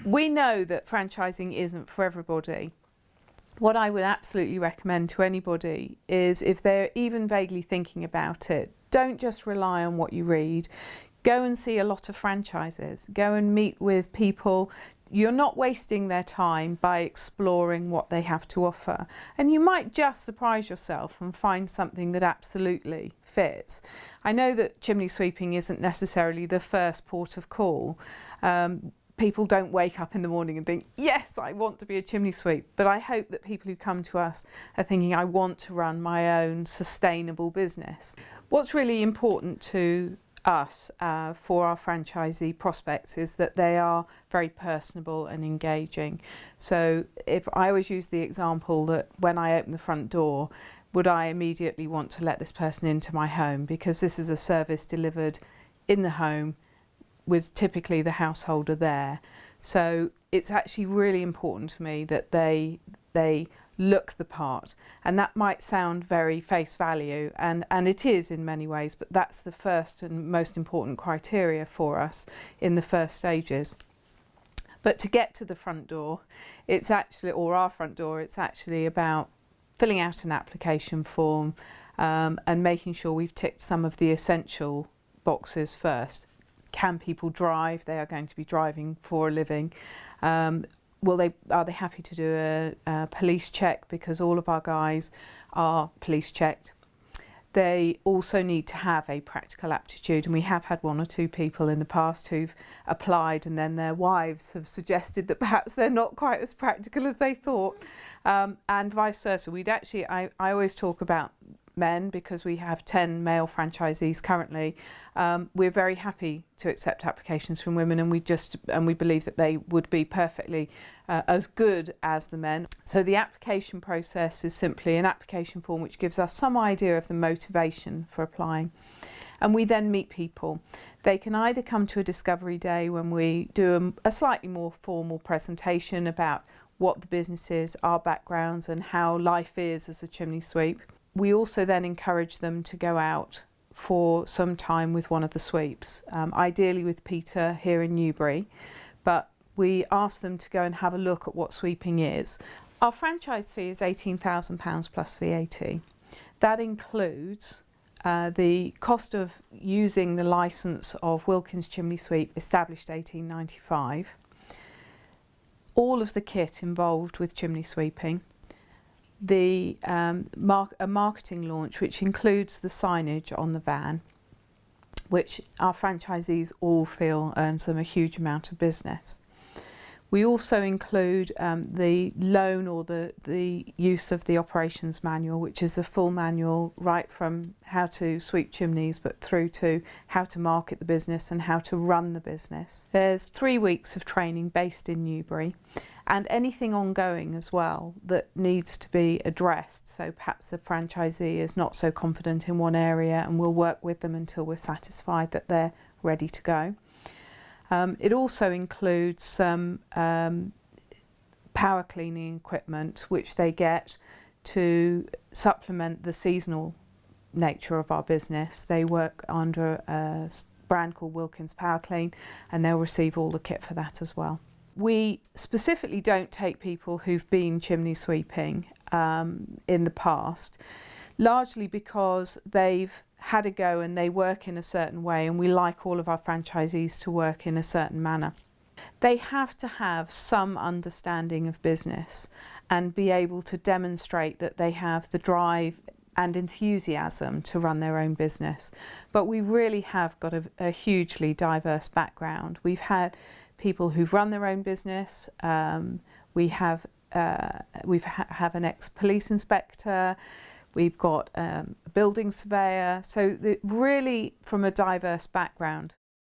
We know that franchising isn't for everybody. What I would absolutely recommend to anybody is, if they're even vaguely thinking about it, don't just rely on what you read. Go and see a lot of franchises. Go and meet with people. You're not wasting their time by exploring what they have to offer. And you might just surprise yourself and find something that absolutely fits. I know that chimney sweeping isn't necessarily the first port of call. People don't wake up in the morning and think, yes, I want to be a chimney sweep. But I hope that people who come to us are thinking, I want to run my own sustainable business. What's really important to us for our franchisee prospects is that they are very personable and engaging. So if I always use the example that when I open the front door, would I immediately want to let this person into my home? Because this is a service delivered in the home with typically the householder there. So it's actually really important to me that they look the part, and that might sound very face value, and it is in many ways, but that's the first and most important criteria for us in the first stages. But to get to the front door, it's actually, or our front door, it's actually about filling out an application form and making sure we've ticked some of the essential boxes first. Can people drive? They are going to be driving for a living. Are they happy to do a police check? Because all of our guys are police checked. They also need to have a practical aptitude, and we have had one or two people in the past who've applied and then their wives have suggested that perhaps they're not quite as practical as they thought, and vice versa. I always talk about men, because we have 10 male franchisees currently. We're very happy to accept applications from women, and we believe that they would be perfectly as good as the men. So the application process is simply an application form which gives us some idea of the motivation for applying. And we then meet people. They can either come to a discovery day when we do a slightly more formal presentation about what the business is, our backgrounds, and how life is as a chimney sweep. We also then encourage them to go out for some time with one of the sweeps, ideally with Peter here in Newbury, but we ask them to go and have a look at what sweeping is. Our franchise fee is £18,000 plus VAT. That includes the cost of using the licence of Wilkins Chimney Sweep, established 1895, all of the kit involved with chimney sweeping, a marketing launch which includes the signage on the van, which our franchisees all feel earns them a huge amount of business. We also include the loan or the use of the operations manual, which is the full manual right from how to sweep chimneys but through to how to market the business and how to run the business. There's 3 weeks of training based in Newbury, and anything ongoing as well that needs to be addressed. So perhaps a franchisee is not so confident in one area, and we'll work with them until we're satisfied that they're ready to go. It also includes some power cleaning equipment which they get to supplement the seasonal nature of our business. They work under a brand called Wilkins Power Clean, and they'll receive all the kit for that as well. We specifically don't take people who've been chimney sweeping in the past, largely because they've had a go and they work in a certain way, and we like all of our franchisees to work in a certain manner. They have to have some understanding of business and be able to demonstrate that they have the drive and enthusiasm to run their own business. But we really have got a hugely diverse background. We've had people who've run their own business. We have an ex-police inspector. We've got a building surveyor. So really from a diverse background.